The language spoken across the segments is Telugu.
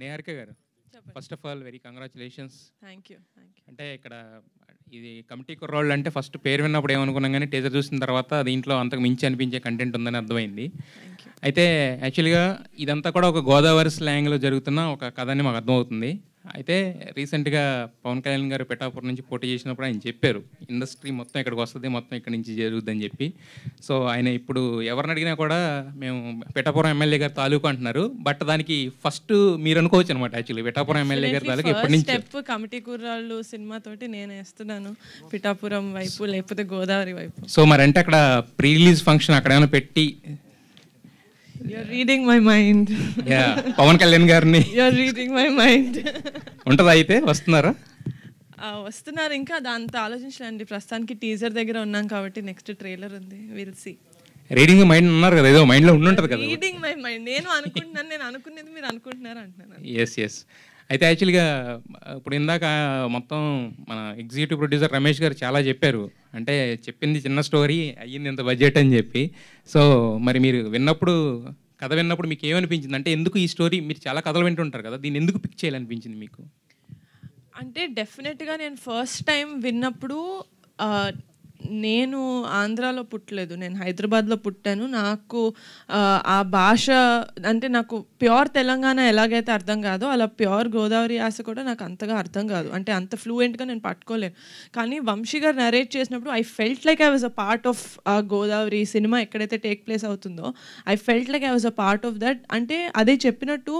నిహారిక గారు, first of all very congratulations. Thank you. అంటే ఇక్కడ ఇది కమిటీ కుర్రాళ్ళు అంటే ఫస్ట్ పేరు విన్నప్పుడు ఏమనుకున్నాం, కానీ టీజర్ చూసిన తర్వాత దీంట్లో అంతకు మించి అనిపించే కంటెంట్ ఉందని అర్థమైంది. అయితే యాక్చువల్గా ఇదంతా కూడా ఒక గోదావరి స్లాంగ్లో జరుగుతున్న ఒక కథ అని మాకు అర్థమవుతుంది. అయితే రీసెంట్గా పవన్ కళ్యాణ్ గారు పిఠాపురం నుంచి పోటీ చేసినప్పుడు ఆయన చెప్పారు, ఇండస్ట్రీ మొత్తం ఇక్కడికి వస్తుంది, మొత్తం ఇక్కడ నుంచి జరుగుద్దని చెప్పి. సో ఆయన ఇప్పుడు ఎవరిని అడిగినా కూడా మేము పిఠాపురం ఎమ్మెల్యే గారు తాలూకు అంటున్నారు. బట్ దానికి ఫస్ట్ మీరు అనుకోవచ్చు అనమాట. యాక్చువల్లీ పిఠాపురం ఎమ్మెల్యే గారి తాలూకు ఎప్పటి నుంచి స్టెప్ కమిటీ కుర్రాళ్ళు సినిమాతోటి నేను వేస్తున్నాను పిఠాపురం వైపు, లేకపోతే గోదావరి వైపు. సో మరి అంటే అక్కడ ప్రీ రిలీజ్ ఫంక్షన్ అక్కడ ఏమైనా పెట్టి You're reading my mind. Pawan Kalyan గారిని You're reading my mind. ఉంటుందా? అయితే వస్తున్నారా? వస్తున్నారు. ఇంకా దాంతో ఆలోచించలేండి. ప్రస్తుతానికి టీజర్ దగ్గర ఉన్నాం కాబట్టి నెక్స్ట్ ట్రైలర్ ఉంది. Will see. రీడింగ్ మైండ్ అన్నారు కదా, ఏదో మైండ్లో ఉండుంటుంది కదా. రీడింగ్ మై మైండ్ నేను అనుకుంటున్నాను, నేను అనుకునేది మీరు అనుకుంటున్నారు అంటున్నాను. ఎస్. అయితే యాక్చువల్గా ఇప్పుడు ఇందాక మొత్తం మన ఎగ్జిక్యూటివ్ ప్రొడ్యూసర్ రమేష్ గారు చాలా చెప్పారు. అంటే చెప్పింది చిన్న స్టోరీ, అయ్యింది ఇంత బడ్జెట్ అని చెప్పి. సో మరి మీరు కథ విన్నప్పుడు మీకు ఏమనిపించింది? అంటే ఎందుకు ఈ స్టోరీ, మీరు చాలా కథలు వింటుంటారు కదా, దీన్ని ఎందుకు పిక్ చేయాలనిపించింది మీకు? అంటే డెఫినెట్గా నేను ఫస్ట్ టైం విన్నప్పుడు, నేను ఆంధ్రాలో పుట్టలేదు, నేను హైదరాబాద్లో పుట్టాను. నాకు ఆ భాష అంటే నాకు ప్యూర్ తెలంగాణ ఎలాగైతే అర్థం కాదో అలా ప్యూర్ గోదావరి యాస కూడా నాకు అంతగా అర్థం కాదు. అంటే అంత ఫ్లూయెంట్గా నేను పట్టుకోలేను. కానీ వంశీ గారు నరేట్ చేసినప్పుడు I felt like I was a part of Godavari cinema ఎక్కడైతే టేక్ ప్లేస్ అవుతుందో. I felt like I was a part of that. అంటే అదే చెప్పినట్టు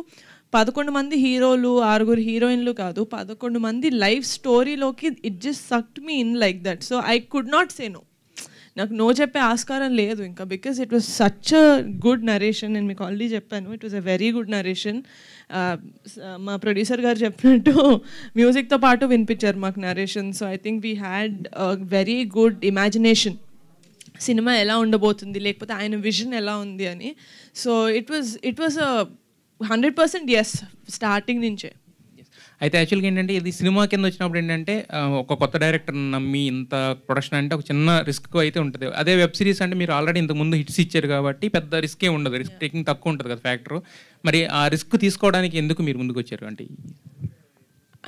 11 మంది హీరోలు, 6 హీరోయిన్లు కాదు, 11 మంది లైఫ్ స్టోరీలోకి it just sucked me in like that. So I could not say no. నాకు నో చెప్పే ఆస్కారం లేదు ఇంకా, because it was such a good narration. నేను మీకు ఆల్రెడీ చెప్పాను, it was a very good narration. మా ప్రొడ్యూసర్ గారు చెప్పినట్టు మ్యూజిక్తో పాటు వినిపించారు మాకు narration. So I think we had very good imagination cinema ఎలా ఉండబోతుంది, లేకపోతే ఆయన విజన్ ఎలా ఉంది అని. So it was a 100% yes starting నుంచే. అయితే యాక్చువల్గా ఏంటంటే ఇది సినిమా కింద వచ్చినప్పుడు ఏంటంటే ఒక కొత్త డైరెక్టర్ నమ్మి ఇంత ప్రొడక్షన్ అంటే ఒక చిన్న రిస్క్ అయితే ఉంటుంది. అదే వెబ్ సిరీస్ అంటే మీరు ఆల్రెడీ ఇంతకుముందు హిట్స్ ఇచ్చారు కాబట్టి పెద్ద రిస్కే ఉండదు, రిస్క్ టేకింగ్ తక్కువ ఉంటుంది కదా ఫ్యాక్టర్. మరి ఆ రిస్క్ తీసుకోవడానికి ఎందుకు మీరు ముందుకు వచ్చారు?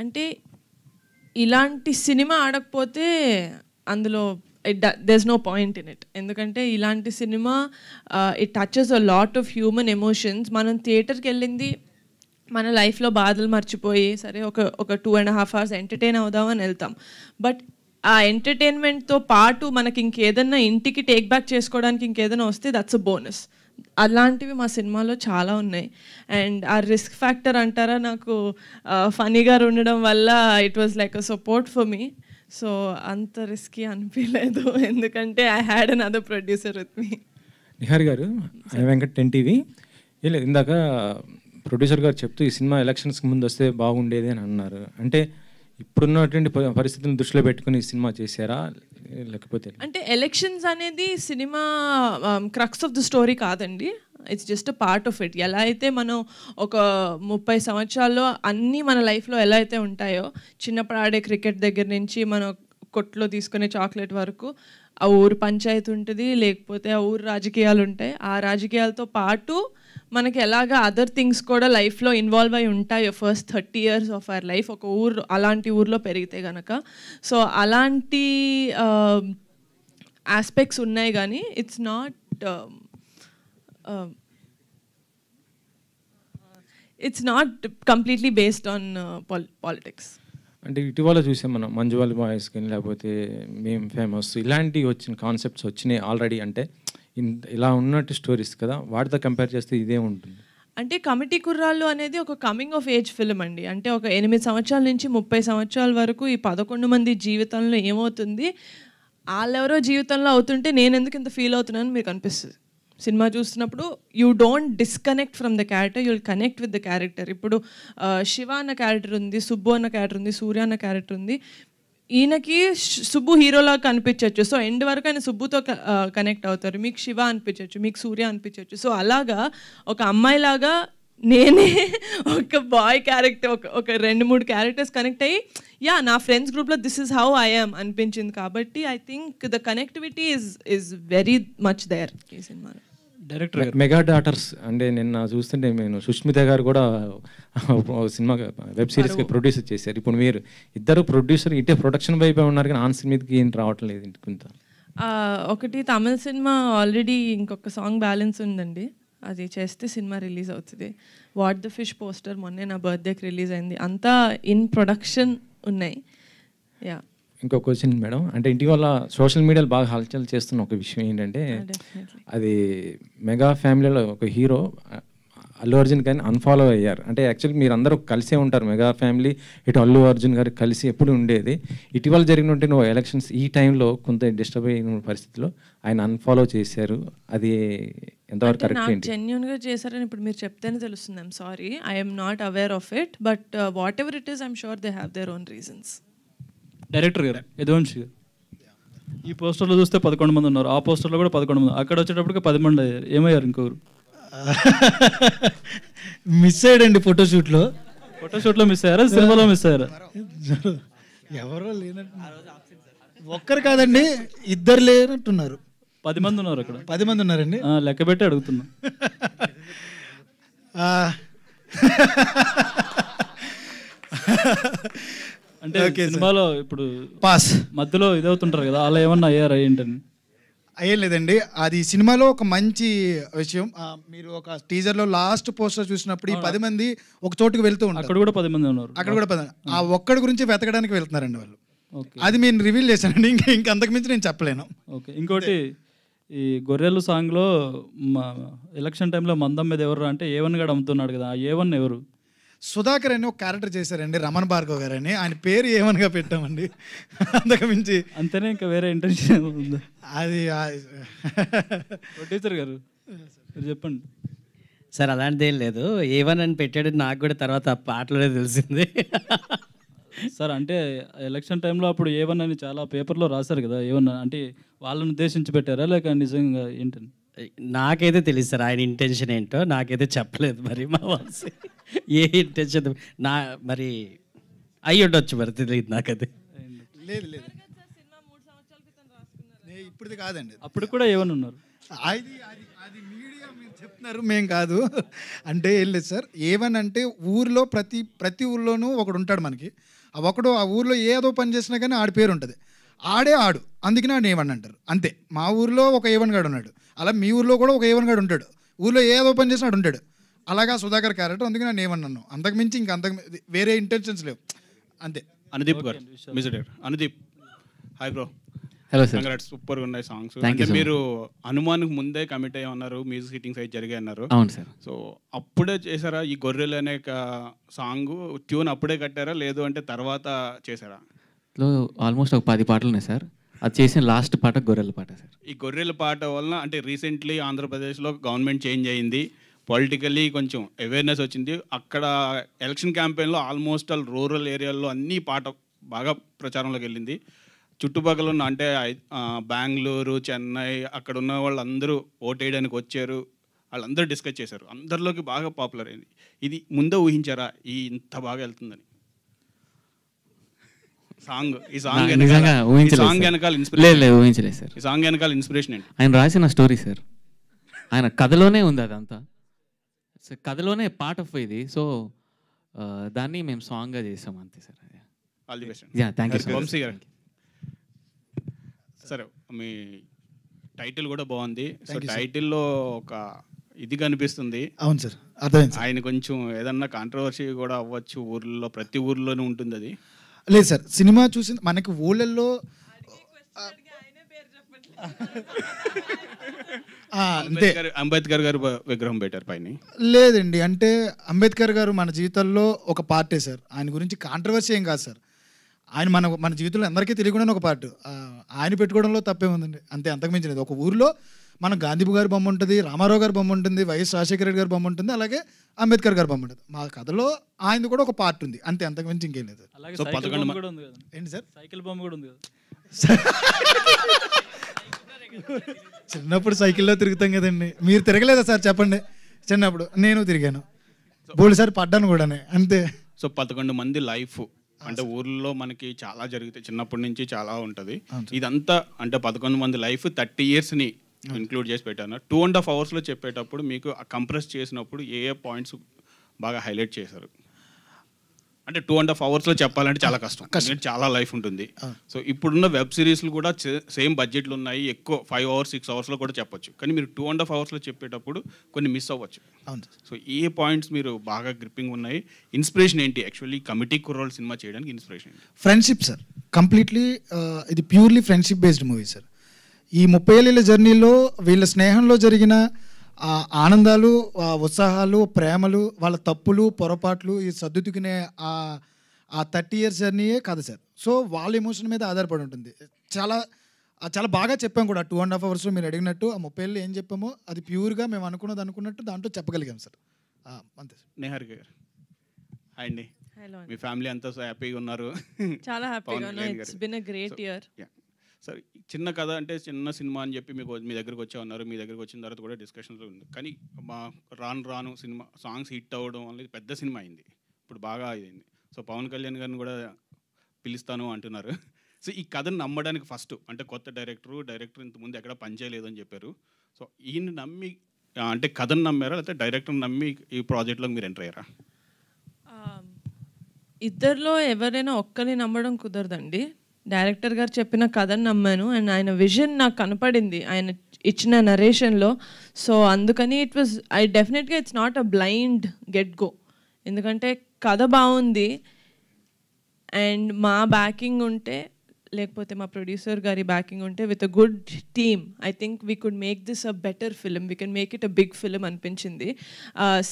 అంటే ఇలాంటి సినిమా ఆడకపోతే అందులో there's no point in it. ఎందుకంటే ఇలాంటి cinema it touches a lot of human emotions. మనం థియేటర్కి వెళ్ళింది మన లైఫ్లో బాధలు మర్చిపోయి సరే ఒక 2.5 hours ఎంటర్టైన్ అవుదామని వెళ్తాం. బట్ ఆ ఎంటర్టైన్మెంట్తో పాటు మనకి ఇంకేదన్నా ఇంటికి టేక్ బ్యాక్ చేసుకోవడానికి ఇంకేదైనా వస్తే దట్స్ అ బోనస్. అలాంటివి మా సినిమాలో చాలా ఉన్నాయి. అండ్ ఆ రిస్క్ ఫ్యాక్టర్ అంటారా, నాకు ఫనీగా ఉండడం వల్ల it was like a support for me. So అంత రిస్కీ అనిపించలేదు, ఎందుకంటే I had another producer with me. Nihar గారు, వెంకట్ 10TV. ఇందాక ప్రొడ్యూసర్ గారు చెప్తూ ఈ సినిమా ఎలక్షన్స్కి ముందు వస్తే బాగుండేది అని అన్నారు. అంటే ఇప్పుడున్నటువంటి పరిస్థితులను దృష్టిలో పెట్టుకుని ఈ సినిమా చేశారా, లేకపోతే? అంటే ఎలక్షన్స్ అనేది cinema crux of the story కాదండి, it's just a part of it. ఎలా అయితే మనం ఒక 30 సంవత్సరాల్లో అన్నీ మన లైఫ్లో ఎలా అయితే ఉంటాయో, చిన్నప్పుడు ఆడే క్రికెట్ దగ్గర నుంచి మనం కొట్లో తీసుకునే చాక్లెట్ వరకు ఆ ఊరు పంచాయతీ ఉంటుంది, లేకపోతే ఆ ఊరు రాజకీయాలు ఉంటాయి. ఆ రాజకీయాలతో పాటు మనకి ఎలాగా అదర్ థింగ్స్ కూడా లైఫ్లో ఇన్వాల్వ్ అయి ఉంటాయో first 30 years of our life ఒక ఊరు అలాంటి ఊర్లో పెరిగితే కనుక. సో అలాంటి ఆస్పెక్ట్స్ ఉన్నాయి, కానీ it's not completely based on politics. అంటే ఇటీవల చూసాం మనం మంజువాల్ బాయ్స్ కానీ లేకపోతే మేము ఫేమస్ ఇలాంటివి వచ్చిన కాన్సెప్ట్స్ వచ్చినాయి ఆల్రెడీ. అంటే ఇలా ఉన్నట్టు స్టోరీస్ కదా, వాటితో కంపేర్ చేస్తే ఇదే ఉంటుంది. అంటే కమిటీ కుర్రాళ్ళు అనేది ఒక కమింగ్ ఆఫ్ ఏజ్ ఫిల్మ్ అండి. అంటే ఒక 8 సంవత్సరాల నుంచి 30 సంవత్సరాల వరకు ఈ 11 మంది జీవితంలో ఏమవుతుంది, వాళ్ళెవరో జీవితంలో అవుతుంటే నేను ఎందుకు ఇంత ఫీల్ అవుతున్నాను మీకు అనిపిస్తుంది సినిమా చూస్తున్నప్పుడు. You don't disconnect from the character, you will connect with the character. ఇప్పుడు శివ అన్న క్యారెక్టర్ ఉంది, సుబ్బు అన్న క్యారెక్టర్ ఉంది, సూర్య అన్న క్యారెక్టర్ ఉంది. ఈయనకి సుబ్బు హీరోలా కనిపించవచ్చు, సో ఎండ్ వరకు ఆయన సుబ్బుతో కనెక్ట్ అవుతారు. మీకు శివ అనిపించవచ్చు, మీకు సూర్య అనిపించవచ్చు. సో అలాగా ఒక అమ్మాయిలాగా నేనే ఒక బాయ్ క్యారెక్టర్ ఒక 2-3 క్యారెక్టర్స్ కనెక్ట్ అయ్యి నా ఫ్రెండ్స్ గ్రూప్లో this is how I am అనిపించింది. కాబట్టి I think the connectivity is very much there ఈ సినిమాలో. డైరెక్టర్ మెగా డాటర్స్ అంటే నిన్న చూస్తుంటే నేను సుష్మిత గారు కూడా సినిమా వెబ్ సిరీస్కి ప్రొడ్యూసర్ చేశారు. ఇప్పుడు మీరు ఇద్దరు ప్రొడ్యూసర్ ఇటే ప్రొడక్షన్ వైపే ఉన్నారు కానీ ఆన్ మీదకి ఏం రావట్లేదు ఇంత. ఒకటి తమిళ సినిమా ఆల్రెడీ ఇంకొక సాంగ్ బ్యాలెన్స్ ఉందండి, అది చేస్తే సినిమా రిలీజ్ అవుతుంది. వాట్ ద ఫిష్ పోస్టర్ మొన్నే నా బర్త్డేకి రిలీజ్ అయింది. అంతా ఇన్ ప్రొడక్షన్ ఉన్నాయి. యా, ఇంకో క్వశ్చన్ మేడం, అంటే ఇటీవల సోషల్ మీడియాలో బాగా హల్చల్ చేస్తున్న ఒక విషయం ఏంటంటే అది మెగా ఫ్యామిలీలో ఒక హీరో అల్లు అర్జున్ కానీ అన్ఫాలో అయ్యారు. అంటే యాక్చువల్లీ మీరు అందరూ కలిసే ఉంటారు, మెగా ఫ్యామిలీ ఇటు అల్లు అర్జున్ గారు కలిసి ఎప్పుడు ఉండేది. ఇటీవల జరిగినట్టు నువ్వు ఎలక్షన్స్ ఈ టైంలో కొంత డిస్టర్బ్ అయిన పరిస్థితిలో ఆయన అన్ఫాలో చేశారు, అది ఎంతవరకు కరెక్ట్ ఏంటి? జెన్యూన్గా చేశారని ఇప్పుడు మీరు చెప్తేనే తెలుస్తుంది. I'm sorry, I'm not aware of it, but what ever it is I'm sure they have their own reasons. Director గారు యదువంశి గారు, ఈ పోస్టర్లో చూస్తే 11 మంది ఉన్నారు, ఆ పోస్టర్లో కూడా 11 మంది, అక్కడ వచ్చేటప్పటికి 10 మంది అయ్యారు. ఏమయ్యారు ఇంకొకరు? మిస్ అయ్యాడండి ఫోటోషూట్లో. ఫోటోషూట్లో మిస్ అయ్యారా, సినిమాలో మిస్ అయ్యారా? ఎవరో లేనట్టు, ఒక్కరు కాదండి, ఇద్దరు లేనట్టున్నారు. 10 మంది ఉన్నారు అక్కడ. 10 మంది ఉన్నారండి. లెక్క పెట్టి అడుగుతున్నా. అంటే సినిమాలో ఇప్పుడు పాస్ మధ్యలో ఇదవుతుంటారు కదా, అలా ఏమన్నా అయ్యారా ఏంటని? అయ్యేం లేదండి, అది సినిమాలో ఒక మంచి విషయం. మీరు ఒక టీజర్లో లాస్ట్ పోస్టర్ చూసినప్పుడు ఈ 10 మంది ఒక చోటుకు వెళ్తూ ఉంటారు, అక్కడ కూడా 10 మంది ఉన్నారు. అక్కడ కూడా 10, ఆ ఒక్కడి గురించి వెతకడానికి వెళ్తున్నారండి వాళ్ళు. అది నేను రివీల్ చేశానండి, ఇంకా అంతకుమించి నేను చెప్పలేను. ఓకే, ఇంకోటి ఈ గొర్రెలు సాంగ్లో మా ఎలక్షన్ టైంలో మందం మీద ఎవరు అంటే A1 గడు అమ్ముతున్నాడు కదా, ఆ A1 ఎవరు? సుధాకర్ అని ఒక క్యారెక్టర్ చేశారండి, రమణ భార్గవ్ గారు అని. ఆయన పేరు ఏమనగా పెట్టామండి, అంతకు మించి అంతేనే, ఇంకా వేరే ఇంటెన్షన్ ఉందా? అది ప్రొడ్యూసర్ గారు మీరు చెప్పండి సార్. అలాంటిది ఏం లేదు, A1 అని పెట్టాడు, నాకు కూడా తర్వాత ఆ పాటలోనే తెలిసింది సార్. అంటే ఎలక్షన్ టైంలో అప్పుడు A1 అని చాలా పేపర్లో రాశారు కదా, A1 అంటే వాళ్ళని ఉద్దేశించి పెట్టారా లేక నిజంగా ఏంటని? నాకైతే తెలియదు సార్ ఆయన ఇంటెన్షన్ ఏంటో, నాకైతే చెప్పలేదు. మరి మా వాసి ఏ ఇంటెన్షన్ నా మరి అయ్యి ఉండొచ్చు, మరి తెలియదు నాకది. లేదు లేదు, ఇప్పుడు కాదండి, అప్పుడు కూడా A1 ఉన్నారు. అది అది అది మీడియా మీరు చెప్తున్నారు, మేం కాదు. అంటే ఏం లేదు సార్, A1 అంటే ఊర్లో ప్రతి ఊర్లోనూ ఒకడు ఉంటాడు మనకి. ఆ ఊర్లో ఏదో పని చేసినా కానీ ఆడి పేరు ఉంటుంది, ఆడు అందుకనే ఆడు A1 అంటారు. అంతే, మా ఊర్లో ఒక A1 గాడు ఉన్నాడు, అలా మీ ఊర్లో కూడా ఒక A1 గాడు ఉంటాడు, ఊర్లో ఏదో పని చేసినా ఆడు ఉంటాడు. అలాగా సుధాకర్ క్యారెక్టర్, అందుకని నేను A1 అన్నాను. అంతకుమించి ఇంకా వేరే ఇంటెన్షన్స్ లేవు, అంతే. అనుదీప్ గారు, music director Anudeep. Hi bro. Hello sir. Congrats, సూపర్గా ఉన్నాయి సాంగ్స్. అంటే మీరు హనుమాన్కి ముందే కమిట్ అయ్యి ఉన్నారు, మ్యూజిక్ హిట్టింగ్స్ అయితే జరిగాయి అన్నారు. అవును సార్. సో అప్పుడే చేశారా ఈ గొర్రెలు అనే సాంగ్ ట్యూన్ అప్పుడే కట్టారా, లేదు అంటే తర్వాత చేశారా? ఆల్మోస్ట్ ఒక 10 పాటలు ఉన్నాయి సార్, అది చేసిన లాస్ట్ పాట గొర్రెల పాట సార్. ఈ గొర్రెల పాట వలన అంటే రీసెంట్లీ ఆంధ్రప్రదేశ్లో గవర్నమెంట్ చేంజ్ అయింది, పొలిటికల్లీ కొంచెం అవేర్నెస్ వచ్చింది. అక్కడ ఎలక్షన్ క్యాంపెయిన్లో ఆల్మోస్ట్ ఆల్ రూరల్ ఏరియాల్లో అన్ని పాట బాగా ప్రచారంలోకి వెళ్ళింది. చుట్టుపక్కల ఉన్న అంటే బెంగళూరు, చెన్నై అక్కడ ఉన్న వాళ్ళందరూ ఓటేయడానికి వచ్చారు, వాళ్ళందరూ డిస్కస్ చేశారు, అందరిలోకి బాగా పాపులర్ అయింది. ఇది ముందే ఊహించారా ఇంత బాగా వెళ్తుందని? ఈ సాంగ్ వెనకాల ఇన్స్పిరేషన్ ఏంటి? ఆయన రాసిన స్టోరీ సార్, ఆయన కథలోనే ఉంది అదంతా, కథలోనే పార్ట్ ఆఫ్ ఇది. సో దాన్ని మేము సాంగ్గా చేసాం అంతే sir. All the best. Thank you Vamsi garu. సరే, మీ టైటిల్ కూడా బాగుంది. సో టైటిల్లో ఒక ఇది కనిపిస్తుంది. అవును సార్, అర్థమైంది. ఆయన కొంచెం ఏదన్నా కాంట్రవర్సీ కూడా అవ్వచ్చు, ఊర్లో ప్రతి ఊర్లోనే ఉంటుంది అది. లేదు సార్, సినిమా చూసి మనకి ఊళ్ళల్లో అంబేద్కర్ గారు విగ్రహం పెట్టారు పైన. లేదండి, అంటే అంబేద్కర్ గారు మన జీవితంలో ఒక పార్టే సార్, ఆయన గురించి కాంట్రవర్సీ ఏం కాదు సార్. ఆయన మన జీవితంలో అందరికీ తెలియకుండా ఒక పార్ట్, ఆయన పెట్టుకోవడంలో తప్పేముందండి, అంతే, అంతకుమించినది. ఒక ఊరిలో మన గాంధీ గారి బొమ్మ ఉంటుంది, రామారావు గారి బొమ్మ ఉంటుంది, వైఎస్ రాజశేఖర రెడ్డి గారి బొమ్మ ఉంటుంది, అలాగే అంబేద్కర్ గారి బొమ్మ ఉంటుంది. మా కథలో ఆయనది కూడా ఒక పార్ట్ ఉంది, అంతే, అంతకుమించి ఇంకేం లేదు. ఏంటి సార్, సైకిల్ బొమ్మ కూడా ఉంది కదా. చిన్నప్పుడు సైకిల్లో తిరుగుతాం కదండి, మీరు తిరగలేదా సార్ చెప్పండి? చిన్నప్పుడు నేను తిరిగాను, బోల్సారి పడ్డాను కూడా, అంతే. సో 11 మంది లైఫ్ అంటే ఊర్లో మనకి చాలా జరుగుతాయి, చిన్నప్పటి నుంచి చాలా ఉంటుంది. ఇదంతా అంటే 11 మంది లైఫ్ 30 yearsని ఇంక్లూడ్ చేసి పెట్టాను. 2.5 అవర్స్లో చెప్పేటప్పుడు మీకు కంప్రెస్ చేసినప్పుడు ఏ పాయింట్స్ బాగా హైలైట్ చేశారు? అంటే 2.5 అవర్స్లో చెప్పాలంటే చాలా కష్టం, ఎందుకంటే చాలా లైఫ్ ఉంటుంది. సో ఇప్పుడున్న వెబ్ సిరీస్లు కూడా సేమ్ బడ్జెట్లు ఉన్నాయి, ఎక్కువ 5 అవర్స్ 6 అవర్స్లో కూడా చెప్పొచ్చు. కానీ మీరు 2.5 అవర్స్లో చెప్పేటప్పుడు కొన్ని మిస్ అవ్వచ్చు. సో ఏ పాయింట్స్ మీరు బాగా గ్రిప్పింగ్ ఉన్నాయి? ఇన్స్పిరేషన్ ఏంటి యాక్చువల్లీ కమిటీ కుర్రోళ్ళు సినిమా చేయడానికి ఇన్స్పిరేషన్ ఏంటి? ఫ్రెండ్షిప్ సార్, కంప్లీట్లీ ఇది purely friendship based movie sir. ఈ 30 ఏళ్ళ జర్నీలో వీళ్ళ స్నేహంలో జరిగిన ఆనందాలు, ఉత్సాహాలు, ప్రేమలు, వాళ్ళ తప్పులు, పొరపాట్లు, ఈ సర్దుకునే ఆ 30 years జర్నీయే కథ సార్. సో వాళ్ళ ఎమోషన్ మీద ఆధారపడి ఉంటుంది. చాలా చాలా బాగా చెప్పాం కూడా 2.5 అవర్స్లో మీరు అడిగినట్టు. ఆ 30 ఏళ్ళు ఏం చెప్పామో అది ప్యూర్గా మేము అనుకున్నట్టు దాంట్లో చెప్పగలిగాం సార్. అంతే సార్. నిహారిక గారు హాయ్ అండి. మీ ఫ్యామిలీ అంతా హ్యాపీగా ఉన్నారు? చాలా హ్యాపీగా ఉన్నాను. It's been a great year. Sir చిన్న కథ అంటే చిన్న సినిమా అని చెప్పి మీ దగ్గరికి వచ్చా ఉన్నారు. మీ దగ్గరికి వచ్చిన తర్వాత కూడా డిస్కషన్లో ఉంది. కానీ రాను సినిమా సాంగ్స్ హిట్ అవ్వడం అనేది పెద్ద సినిమా అయింది, ఇప్పుడు బాగా అయింది. సో పవన్ కళ్యాణ్ గారిని కూడా పిలుస్తాను అంటున్నారు. సో ఈ కథను నమ్మడానికి ఫస్ట్ అంటే కొత్త డైరెక్టర్ ఇంతకుముందు ఎక్కడ పనిచేయలేదు అని చెప్పారు. సో ఈయన నమ్మి అంటే కథను నమ్మారా, లేకపోతే డైరెక్టర్ని నమ్మి ఈ ప్రాజెక్ట్లోకి మీరు ఎంటర్ అయ్యారా? ఇద్దరిలో ఎవరైనా ఒక్కరిని నమ్మడం కుదరదండి. డైరెక్టర్ గారు చెప్పిన కథను నమ్మాను అండ్ ఆయన విజన్ నాకు కనపడింది ఆయన ఇచ్చిన నరేషన్లో. సో అందుకని డెఫినెట్గా it's not a blind get go, ఎందుకంటే కథ బాగుంది అండ్ మా బ్యాకింగ్ ఉంటే, లేకపోతే మా ప్రొడ్యూసర్ గారి బ్యాకింగ్ ఉంటే, with a good team I think we could make this a better film, we can make it a big film అనిపించింది.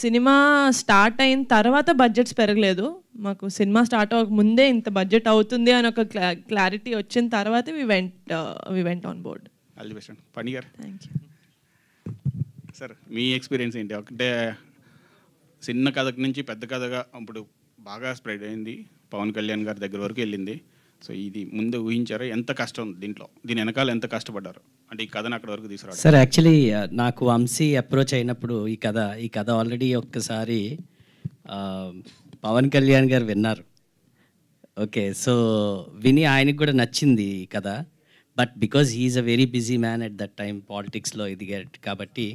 సినిమా స్టార్ట్ అయిన తర్వాత బడ్జెట్స్ పెరగలేదు మాకు. సినిమా స్టార్ట్ అవ్వక ముందే ఇంత బడ్జెట్ అవుతుంది అని ఒక క్లారిటీ వచ్చిన తర్వాత we went on board. Phani గారు, థ్యాంక్ యూ సార్. మీ ఎక్స్పీరియన్స్ ఏంటి? అంటే చిన్న కథ నుంచి పెద్ద కథగా ఇప్పుడు బాగా స్ప్రెడ్ అయింది, పవన్ కళ్యాణ్ గారి దగ్గర వరకు వెళ్ళింది. సో ఇది ముందు ఊహించారా? ఎంత కష్టం దీని వెనకాల ఎంత కష్టపడ్డారు అంటే ఈ కథను అక్కడ వరకు తీసుకురావడం? సార్ యాక్చువల్లీ నాకు వంశీ అప్రోచ్ అయినప్పుడు ఈ కథ ఆల్రెడీ ఒక్కసారి పవన్ కళ్యాణ్ గారు విన్నారు. ఓకే, సో విని ఆయనకి కూడా నచ్చింది ఈ కథ. But because he's a very busy man at that time, పాలిటిక్స్లో ఎదిగాడు కాబట్టి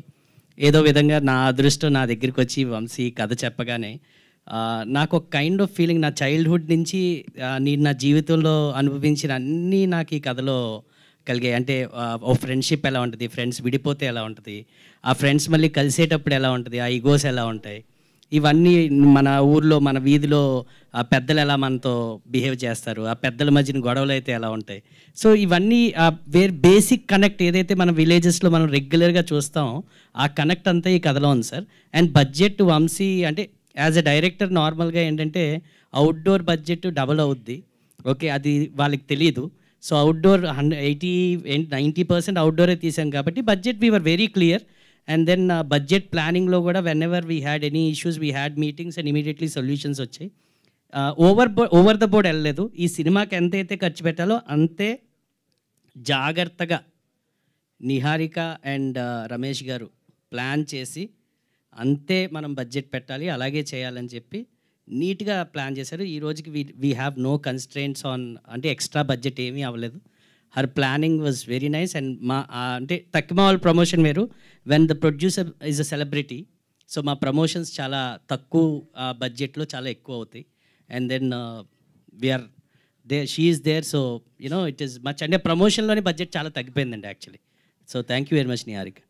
ఏదో విధంగా నా అదృష్టం నా దగ్గరికి వచ్చి వంశీ కథ చెప్పగానే నాకు ఒక కైండ్ ఆఫ్ ఫీలింగ్, నా చైల్డ్హుడ్ నుంచి నేను నా జీవితంలో అనుభవించిన అన్నీ నాకు ఈ కథలో కలిగాయి. అంటే ఓ ఫ్రెండ్షిప్ ఎలా ఉంటుంది, ఫ్రెండ్స్ విడిపోతే ఎలా ఉంటుంది, ఆ ఫ్రెండ్స్ మళ్ళీ కలిసేటప్పుడు ఎలా ఉంటుంది, ఆ ఈగోస్ ఎలా ఉంటాయి, ఇవన్నీ మన ఊర్లో మన వీధిలో ఆ పెద్దలు ఎలా మనతో బిహేవ్ చేస్తారు, ఆ పెద్దల మధ్యన గొడవలు అయితే ఎలా ఉంటాయి. సో ఇవన్నీ బేసిక్ కనెక్ట్ ఏదైతే మన విలేజెస్లో మనం రెగ్యులర్గా చూస్తామో ఆ కనెక్ట్ అంతా ఈ కథలో ఉంది సార్. అండ్ బడ్జెట్ వంశీ అంటే యాజ్ ఎ డైరెక్టర్ నార్మల్గా ఏంటంటే అవుట్డోర్ బడ్జెట్ డబుల్ అవుద్ది. ఓకే, అది వాళ్ళకి తెలియదు. సో అవుట్డోర్ 90% అవుట్డోరే తీసాం కాబట్టి budget we were very clear. And then budget ప్లానింగ్లో కూడా whenever we had any issues we had meetings and immediately solutions వచ్చాయి. ఓవర్ ద బోర్డ్ వెళ్ళలేదు. ఈ సినిమాకి ఎంతైతే ఖర్చు పెట్టాలో అంతే జాగ్రత్తగా నిహారిక అండ్ రమేష్ గారు ప్లాన్ చేసి అంతే మనం బడ్జెట్ పెట్టాలి, అలాగే చేయాలని చెప్పి నీట్గా ప్లాన్ చేశారు. ఈ రోజుకి we have no constraints on, అంటే ఎక్స్ట్రా బడ్జెట్ ఏమీ అవ్వలేదు. Her planning was very nice. And మా అంటే తక్కువ ప్రమోషన్ వేరు, when the producer is a celebrity. So మా ప్రమోషన్స్ చాలా తక్కువ బడ్జెట్లో చాలా ఎక్కువ అవుతాయి. And then we are she is there. So you know it is much, అంటే ప్రమోషన్లోనే బడ్జెట్ చాలా తగ్గిపోయిందండి actually. So thank you very much Niharika.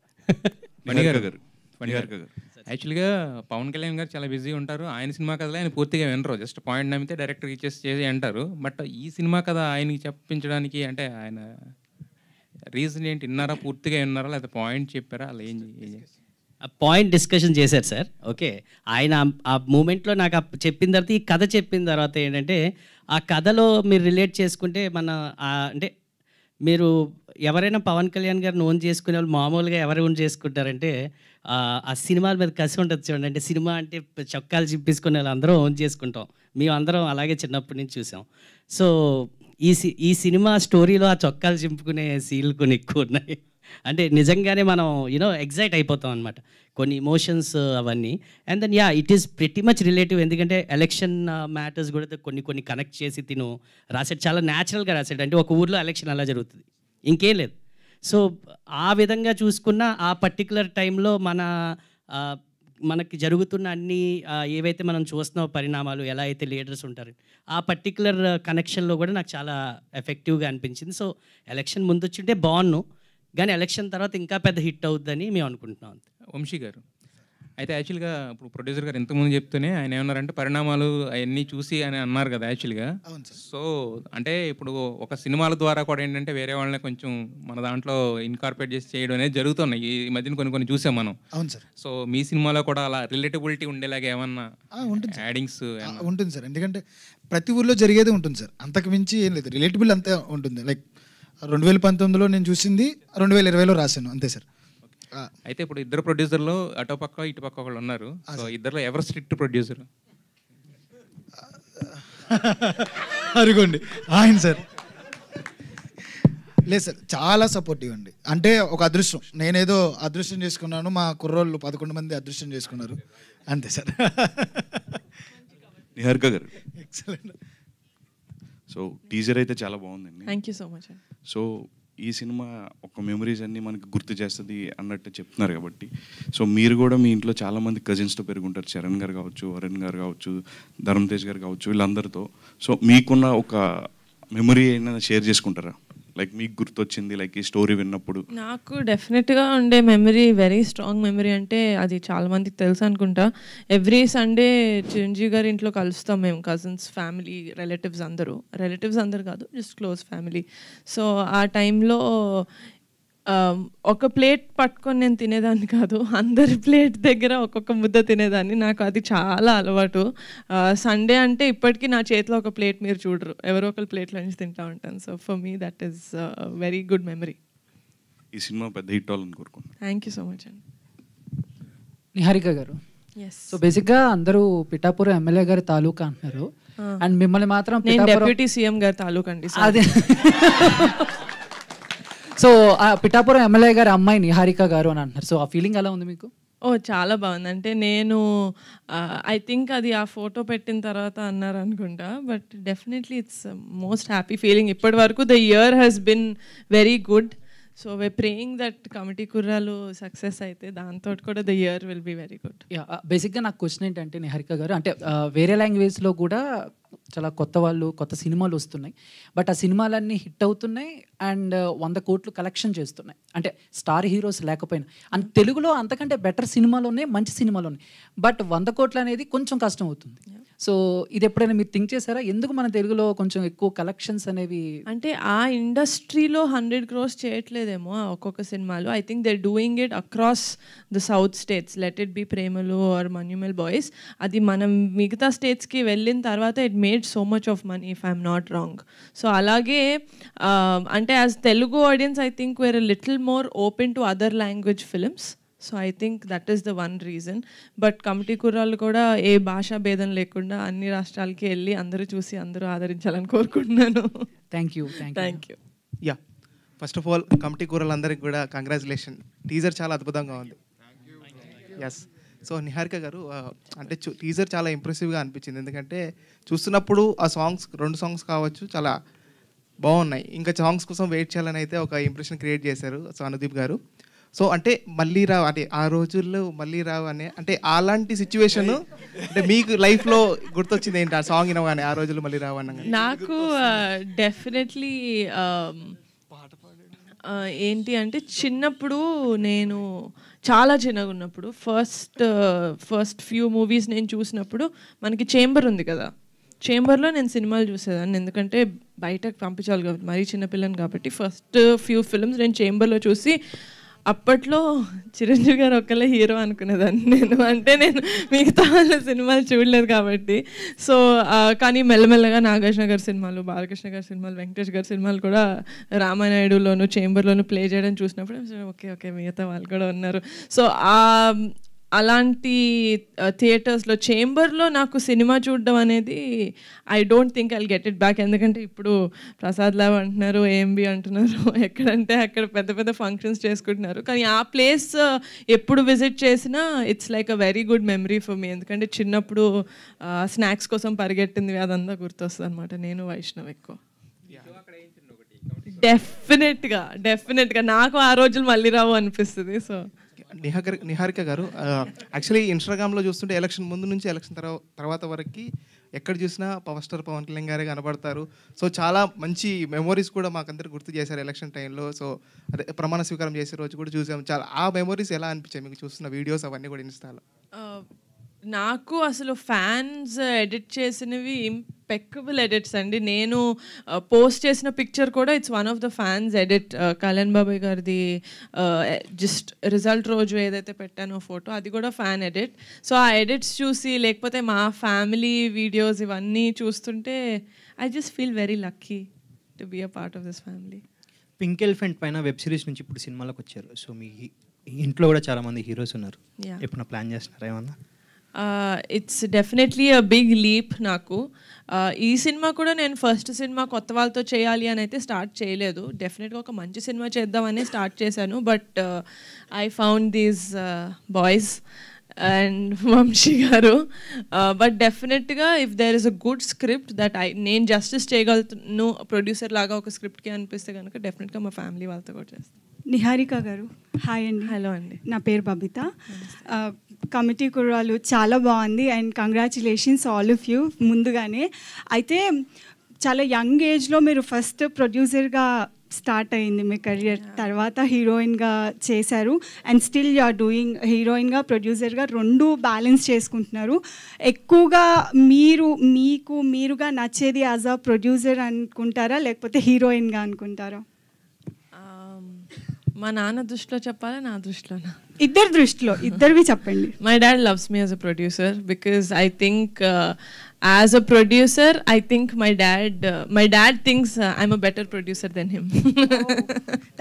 యాక్చువల్గా పవన్ కళ్యాణ్ గారు చాలా బిజీ ఉంటారు. ఆయన సినిమా కథలో ఆయన పూర్తిగా వినరు, జస్ట్ పాయింట్ నమ్మితే డైరెక్టర్ చేసి అంటారు. బట్ ఈ సినిమా కథ ఆయనకి చెప్పించడానికి అంటే ఆయన రీజన్ ఏంటి? విన్నారా, పూర్తిగా విన్నారా, లేదా పాయింట్ చెప్పారా? అలా ఏం పాయింట్ డిస్కషన్ చేశారు సార్. ఓకే, ఆయన ఆ మూమెంట్లో నాకు చెప్పిన తర్వాత, ఈ కథ చెప్పిన తర్వాత ఏంటంటే ఆ కథలో మీరు రిలేట్ చేసుకుంటే మన అంటే మీరు ఎవరైనా పవన్ కళ్యాణ్ గారిని ఓన్ చేసుకునే వాళ్ళు మామూలుగా ఎవరు ఓన్ చేసుకుంటారంటే ఆ సినిమాల మీద కసి ఉంటుంది చూడండి. అంటే సినిమా అంటే చొక్కాలు చింపేసుకునే వాళ్ళు అందరం ఓన్ చేసుకుంటాం. మేము అందరం అలాగే చిన్నప్పటి నుంచి చూసాం. సో ఈ సినిమా స్టోరీలో ఆ చొక్కాలు చింపుకునే సీన్లు కొన్ని ఎక్కువ ఉన్నాయి. అంటే నిజంగానే మనం ఎగ్జైట్ అయిపోతాం అనమాట, కొన్ని ఇమోషన్స్ అవన్నీ. And then it is pretty much relative, ఎందుకంటే ఎలక్షన్ మ్యాటర్స్ కూడా కొన్ని కనెక్ట్ చేసి రాసాడు, చాలా న్యాచురల్గా రాసాడు. అంటే ఒక ఊర్లో ఎలక్షన్ అలా జరుగుతుంది, ఇంకేం లేదు. సో ఆ విధంగా చూసుకున్న ఆ పర్టికులర్ టైంలో మనకి జరుగుతున్న అన్ని ఏవైతే మనం చూస్తున్నాం పరిణామాలు, ఎలా అయితే లీడర్స్ ఉంటారు, ఆ పర్టికులర్ కనెక్షన్లో కూడా నాకు చాలా ఎఫెక్టివ్గా అనిపించింది. సో ఎలక్షన్ ముందు వచ్చింటే బాగున్నాను, కానీ ఎలక్షన్ తర్వాత ఇంకా పెద్ద హిట్ అవుద్దని మేము అనుకుంటున్నాం. వంశీ గారు అయితే యాక్చువల్గా ఇప్పుడు ప్రొడ్యూసర్ గారు ఇంతకుముందు చెప్తూనే ఆయన ఏమన్నారంటే పరిణామాలు అవన్నీ చూసి అని అన్నారు కదా యాక్చువల్గా. సో అంటే ఇప్పుడు ఒక సినిమాల ద్వారా కూడా ఏంటంటే వేరే వాళ్ళని కొంచెం మన దాంట్లో ఇన్కార్పొరేట్ చేసి చేయడం అనేది జరుగుతున్నాయి ఈ మధ్యన కొన్ని చూసాం మనం. అవును సార్. సో మీ సినిమాలో కూడా అలా రిలేటబిలిటీ ఉండేలాగా ఏమన్నా ఉంటుంది యాడింగ్స్ ఉంటుంది సార్. ఎందుకంటే ప్రతి ఊర్లో జరిగేది ఉంటుంది సార్, అంతకు మించి ఏం లేదు. రిలేటబుల్ అంతే ఉంటుంది. లైక్ 2019లో నేను చూసింది 2020లో రాశాను అంతే సార్. అయితే ఇప్పుడు ఇద్దరు ప్రొడ్యూసర్లు అటో పక్క ఇటు పక్క ఒకళ్ళు ఉన్నారు. సో ఇద్దరులో ఎవరు స్ట్రిక్ట్ ప్రొడ్యూసర్? అరుగోండి ఆయన సార్. లేదు సార్, చాలా సపోర్టివ్ అండి. అంటే ఒక అదృష్టం, నేనేదో అదృష్టం చేసుకున్నాను, మా కుర్రోళ్ళు 11 మంది అదృష్టం చేసుకున్నారు అంతే సార్. నిహారిక గారు, ఎక్సలెంట్. సో టీజర్ అయితే చాలా బాగుందండి. Thank you so much. So ఈ సినిమా ఒక మెమరీస్ అన్నీ మనకి గుర్తు చేస్తుంది అన్నట్టు చెప్తున్నారు కాబట్టి, సో మీరు కూడా మీ ఇంట్లో చాలామంది కజిన్స్తో పెరుగుంటారు, చరణ్ గారు కావచ్చు, వరుణ్ గారు కావచ్చు, ధర్మ తేజ్ గారు కావచ్చు, వీళ్ళందరితో. సో మీకున్న ఒక మెమరీ అయినా షేర్ చేసుకుంటారా? లైక్ మీకు గుర్తొచ్చింది లైక్ ఈ స్టోరీ విన్నప్పుడు. నాకు డెఫినెట్గా ఉండే మెమరీ, వెరీ స్ట్రాంగ్ మెమరీ అంటే అది చాలా మందికి తెలుసు అనుకుంటా. ఎవ్రీ సండే చిరంజీవి గారి ఇంట్లో కలుస్తాం మేము, కజిన్స్, ఫ్యామిలీ, రిలేటివ్స్ అందరు కాదు, జస్ట్ క్లోజ్ ఫ్యామిలీ. సో ఆ టైంలో ఒక ప్లేట్ పట్టుకొని నేను తినేదాన్ని కాదు, అందరి ప్లేట్ దగ్గర ఒక్కొక్క ముద్ద తినేదాన్ని. నాకు అది చాలా అలవాటు. సండే అంటే ఇప్పటికీ నా చేతిలో ఒక ప్లేట్ మీరు చూడరు, ఎవరో ఒకరి ప్లేట్లో నుంచి తింటూ ఉంటాను. So for me that is very good memory. ఈ సినిమా పెద్ద హిట్ అవ్వాలని కోరుకుంటున్నాను. థ్యాంక్ యూ సో మచ్ అండి. నిహారిక గారు, సో బేసిక్గా అందరూ పిఠాపురం ఎమ్మెల్యే గారి తాలూకా అంటున్నారు, అండ్ మిమ్మల్ని మాత్రం డిప్యూటీ సీఎం గారి తాలూకా అండి. అదే. సో పిఠాపురం ఎమ్మెల్యే గారి అమ్మాయి నిహారిక గారు అని అంటున్నారు. సో ఆ ఫీలింగ్ ఎలా ఉంది మీకు? చాలా బాగుంది. అంటే నేను ఐ థింక్ అది ఆ ఫోటో పెట్టిన తర్వాత అన్నారు అనుకుంటా, but definitely it's most happy feeling. ఇప్పటి వరకు the year has been very good. So we praying that committee కుర్రాలు సక్సెస్ అయితే దాంతో కూడా the year will be very good. బేసిక్గా నాకు క్వశ్చన్ ఏంటంటే నిహారిక గారు, అంటే వేరే లాంగ్వేజ్లో కూడా చాలా కొత్త సినిమాలు వస్తున్నాయి, బట్ ఆ సినిమాలన్నీ హిట్ అవుతున్నాయి అండ్ 100 కోట్లు కలెక్షన్ చేస్తున్నాయి, అంటే స్టార్ హీరోస్ లేకపోయినా. అండ్ తెలుగులో అంతకంటే బెటర్ సినిమాలు ఉన్నాయి, మంచి సినిమాలు ఉన్నాయి, బట్ 100 కోట్లు అనేది కొంచెం కష్టం అవుతుంది. సో ఇది ఎప్పుడైనా మీరు థింక్ చేశారా, ఎందుకు మన తెలుగులో కొంచెం ఎక్కువ కలెక్షన్స్ అనేవి? అంటే ఆ ఇండస్ట్రీలో 100 crores చేయట్లేదేమో ఒక్కొక్క సినిమాలు. I think they doing it across the south states, let it be Premalu or Manjummel boys. అది మనం మిగతా స్టేట్స్కి వెళ్ళిన తర్వాత it made so much of money, if I'm not wrong. So అలాగే అంటే as Telugu audience I think we're a little more open to other language films. So I think that is the one reason. But committee కుర్రాళ్ళు కూడా ఏ భాషా భేదం లేకుండా అన్ని రాష్ట్రాలకి వెళ్ళి అందరూ చూసి అందరూ ఆదరించాలని కోరుకుంటున్నాను. Thank you. Yeah, first of all committee కూరలందరికీ కూడా కంగ్రాచులేషన్. టీజర్ చాలా అద్భుతంగా ఉంది. ఎస్. సో నిహారిక గారు, అంటే టీజర్ చాలా ఇంప్రెసివ్గా అనిపించింది, ఎందుకంటే చూస్తున్నప్పుడు ఆ సాంగ్స్ 2 సాంగ్స్ కావచ్చు చాలా బాగున్నాయి. ఇంకా సాంగ్స్ కోసం వెయిట్ చేయాలని అయితే ఒక ఇంప్రెషన్ క్రియేట్ చేశారు సో అనుదీప్ గారు. సో అంటే మళ్ళీ రావు, అంటే ఆ రోజుల్లో మళ్ళీ రావు అనే, అంటే అలాంటి సిచ్యువేషన్ అంటే మీకు లైఫ్లో గుర్తొచ్చింది ఏంటి ఆ సాంగ్ వినగానే, ఆ రోజుల్లో మళ్ళీ రావు అన్న? నాకు డెఫినెట్లీ ఏంటి అంటే చిన్నప్పుడు, నేను చాలా చిన్నగా ఉన్నప్పుడు ఫస్ట్ ఫ్యూ మూవీస్ నేను చూసినప్పుడు మనకి చేంబర్ ఉంది కదా, చేంబర్లో నేను సినిమాలు చూసేదాన్ని, ఎందుకంటే బయటకు పంపించాలి కాబట్టి, మరీ చిన్నపిల్లని కాబట్టి. ఫస్ట్ ఫ్యూ ఫిల్మ్స్ నేను చేంబర్లో చూసి, అప్పట్లో చిరంజీవి గారు ఒక్కలే హీరో అనుకునేదాన్ని నేను, అంటే నేను మిగతా వాళ్ళ సినిమాలు చూడలేదు కాబట్టి. సో కానీ మెల్లమెల్లగా నాగార్జున గారి సినిమాలు, బాలకృష్ణ గారి సినిమాలు, వెంకటేష్ గారి సినిమాలు కూడా రామానాయుడులోను చేంబర్లోను ప్లే చేయడం చూసినప్పుడు ఓకే మిగతా వాళ్ళు కూడా ఉన్నారు. సో అలాంటి థియేటర్స్లో, చేంబర్లో నాకు సినిమా చూడడం అనేది I don't think I'll get it back. ఎందుకంటే ఇప్పుడు ప్రసాద్ లావ్ అంటున్నారు, ఏఎంబి అంటున్నారు, ఎక్కడంటే అక్కడ పెద్ద పెద్ద ఫంక్షన్స్ చేసుకుంటున్నారు. కానీ ఆ ప్లేస్ ఎప్పుడు విజిట్ చేసినా it's like a very good memory for me. ఎందుకంటే చిన్నప్పుడు స్నాక్స్ కోసం పరిగెట్టింది అదంతా గుర్తొస్తుంది అనమాట. నేను వైష్ణవ్ ఎక్కువ డెఫినెట్గా నాకు ఆ రోజులు మళ్ళీ రావు అనిపిస్తుంది. సో నిహారిక గారు యాక్చువల్లీ ఇన్స్టాగ్రామ్లో చూస్తుంటే ఎలక్షన్ ముందు నుంచి ఎలక్షన్ తర్వాత వరకు ఎక్కడ చూసినా పవర్ స్టార్ పవన్ కళ్యాణ్ గారే కనబడతారు. సో చాలా మంచి మెమోరీస్ కూడా మాకందరికి గుర్తు చేశారు ఎలక్షన్ టైంలో. సో అదే ప్రమాణ స్వీకారం చేసే రోజు కూడా చూసాం. చాలా ఆ మెమోరీస్ ఎలా అనిపించాయి మీకు చూస్తున్న వీడియోస్ అవన్నీ కూడా ఇన్స్టాలో? నాకు అసలు ఫ్యాన్స్ ఎడిట్ చేసినవి ఇంపెక్కబుల్ ఎడిట్స్ అండి. నేను పోస్ట్ చేసిన పిక్చర్ కూడా it's one of the fans edit. Kalyan బాబాయ్ గారిది జస్ట్ రిజల్ట్ రోజు ఏదైతే పెట్టానో ఫోటో, అది కూడా ఫ్యాన్ ఎడిట్. సో ఆ ఎడిట్స్ చూసి, లేకపోతే మా ఫ్యామిలీ వీడియోస్ ఇవన్నీ చూస్తుంటే I just feel very lucky to be a part of this family. Pink elephant పైన వెబ్ సిరీస్ నుంచి ఇప్పుడు సినిమాలోకి వచ్చారు. సో మీ ఇంట్లో కూడా చాలామంది హీరోస్ ఉన్నారు. ఎప్పుడైనా ప్లాన్ చేస్తున్నారా ఏమన్నా? It's definitely a big leap నాకు. ఈ సినిమా కూడా నేను ఫస్ట్ సినిమా కొత్త వాళ్ళతో చేయాలి అని అయితే స్టార్ట్ చేయలేదు. డెఫినెట్గా ఒక మంచి సినిమా చేద్దామని స్టార్ట్ చేశాను. But I found these boys and Vamsi garu. But డెఫినెట్గా if there is a good script that నేను జస్టిస్ చేయగలుగుతాను ప్రొడ్యూసర్ లాగా ఒక స్క్రిప్ట్కి అనిపిస్తే కనుక డెఫినెట్గా మా ఫ్యామిలీ వాళ్ళతో కూడా చేస్తాను. నిహారిక గారు హాయ్ అండి. హలో అండి, నా పేరు బబిత. కమిటీ కుర్రాలు చాలా బాగుంది and congratulations all of you ముందుగానే. అయితే చాలా యంగ్ ఏజ్లో మీరు ఫస్ట్ ప్రొడ్యూసర్గా స్టార్ట్ అయింది మీ కెరియర్, తర్వాత హీరోయిన్గా చేశారు and still you are doing హీరోయిన్గా ప్రొడ్యూసర్గా రెండు బ్యాలెన్స్ చేసుకుంటున్నారు. ఎక్కువగా మీరుగా నచ్చేది యాజ్ అ ప్రొడ్యూసర్ అనుకుంటారా లేకపోతే హీరోయిన్గా అనుకుంటారా? మా నాన్న దృష్టిలో చెప్పాలా, నా దృష్టిలోనా? ఇద్దరి దృష్టిలో, ఇద్దరివి చెప్పండి. My dad loves me as a producer because I think as a producer I think my dad thinks I'm a better producer than him.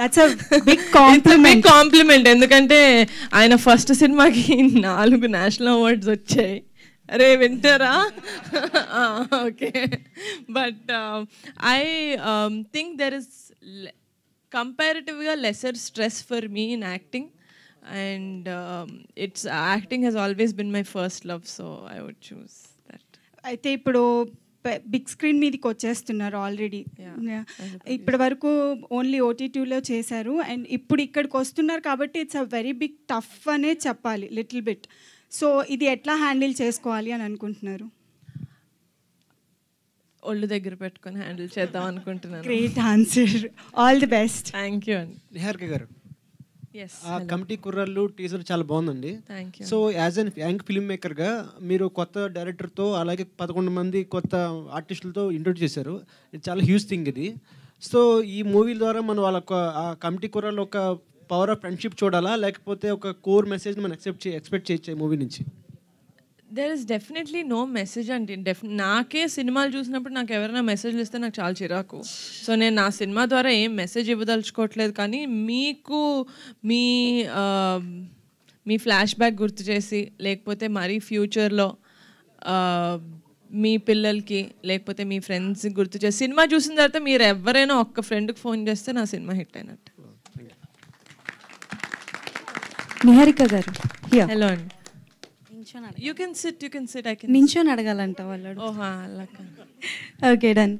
That's a big compliment. ఎందుకంటే ఆయన ఫస్ట్ సినిమాకి 4 నేషనల్ అవార్డ్స్ వచ్చాయి. అరే వింటారా? Okay. But I think there is comparatively lesser stress for me in acting, and acting has always been my first love, so I would choose that. అయితే ఇప్పుడు బిగ్ స్క్రీన్ మీదకి వచ్చేస్తున్నారు ఆల్రెడీ. ఇప్పటి వరకు ఓన్లీ OTTలో చేశారు అండ్ ఇప్పుడు ఇక్కడికి వస్తున్నారు కాబట్టి it's a very big tough అనే చెప్పాలి లిటిల్ బిట్. సో ఇది ఎట్లా హ్యాండిల్ చేసుకోవాలి అని అనుకుంటున్నారు? ఒళ్ళు దగ్గర పెట్టుకొని హ్యాండిల్ చేద్దాం అనుకుంటున్నాను. Great answer, all the best. Thank you అండి. నిహారిక గారు, ఎస్, ఆ కమిటీ కుర్రాళ్ళు టీజర్ చాలా బాగుందండి. Thank you. So as an young film మేకర్గా మీరు కొత్త డైరెక్టర్తో అలాగే 11 మంది కొత్త ఆర్టిస్టులతో ఇంట్రొడ్యూస్ చేశారు. ఇది చాలా హ్యూజ్ థింగ్ ఇది. సో ఈ మూవీ ద్వారా మనం వాళ్ళ ఆ కమిటీ కుర్రాళ్ళు ఒక పవర్ ఆఫ్ ఫ్రెండ్షిప్ చూడాలా లేకపోతే ఒక కోర్ మెసేజ్ మనం ఎక్స్పెక్ట్ చేయొచ్చు ఈ మూవీ నుంచి? There is definitely no message అండి. నాకే సినిమాలు చూసినప్పుడు నాకు ఎవరైనా మెసేజ్లు ఇస్తే నాకు చాలా చిరాకు. సో నేను నా సినిమా ద్వారా ఏం మెసేజ్ ఇవ్వదలుచుకోవట్లేదు. కానీ మీకు మీ ఫ్లాష్ బ్యాక్ గుర్తు చేసి, లేకపోతే మరీ ఫ్యూచర్లో మీ పిల్లలకి లేకపోతే మీ ఫ్రెండ్స్కి గుర్తు చేసి సినిమా చూసిన తర్వాత మీరు ఎవరైనా ఒక్క ఫ్రెండ్కి ఫోన్ చేస్తే నా సినిమా హిట్ అయినట్టు. నిహారిక గారు, హలో అండి. You can sit. I can. నించొని అడగాలంట వాళ్ళు. ఓహా, okay, done.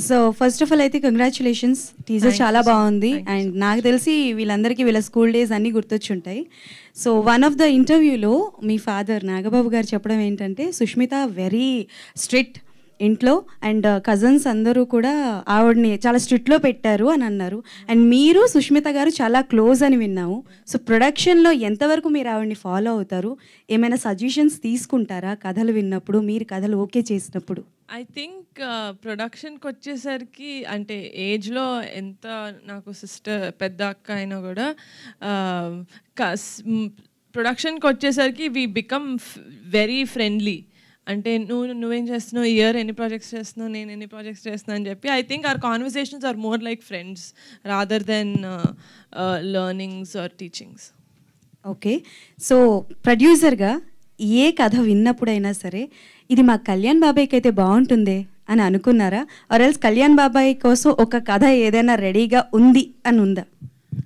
So first of all అయితే కంగ్రాచులేషన్స్, టీజర్ చాలా బాగుంది అండ్ నాకు తెలిసి వీళ్ళందరికీ వీళ్ళ స్కూల్ డేస్ అన్నీ గుర్తొచ్చుంటాయి. సో వన్ ఆఫ్ ద ఇంటర్వ్యూలో మీ ఫాదర్ నాగబాబు గారు చెప్పడం ఏంటంటే సుష్మిత వెరీ స్ట్రిక్ట్ ఇంట్లో అండ్ కజన్స్ అందరూ కూడా ఆవిడని చాలా స్ట్రిక్ట్లో పెట్టారు అని అన్నారు. అండ్ మీరు సుష్మిత గారు చాలా క్లోజ్ అని విన్నాము. సో ప్రొడక్షన్లో ఎంతవరకు మీరు ఆవిడని ఫాలో అవుతారు? ఏమైనా సజెషన్స్ తీసుకుంటారా కథలు విన్నప్పుడు, మీరు కథలు ఓకే చేసినప్పుడు? ఐ థింక్ ప్రొడక్షన్కి వచ్చేసరికి అంటే ఏజ్లో ఎంత నాకు సిస్టర్ పెద్ద అక్క అయినా కూడా ప్రొడక్షన్కి వచ్చేసరికి వీ బికమ్ వెరీ ఫ్రెండ్లీ. అంటే నువ్వేం చేస్తున్నావు, ఇయర్ ఎన్ని ప్రాజెక్ట్స్ చేస్తున్నావు, నేను ఎన్ని ప్రాజెక్ట్స్ చేస్తున్నాను అని చెప్పి I think our conversations are more like friends rather than learnings or teachings. Okay, so ప్రొడ్యూసర్గా ఏ కథ విన్నప్పుడైనా సరే ఇది మా కళ్యాణ్ బాబాయ్కి అయితే బాగుంటుందే అని అనుకున్నారా? ఆర్ ఎల్స్ కళ్యాణ్ బాబాయ్ కోసం ఒక కథ ఏదైనా రెడీగా ఉంది అని ఉందా?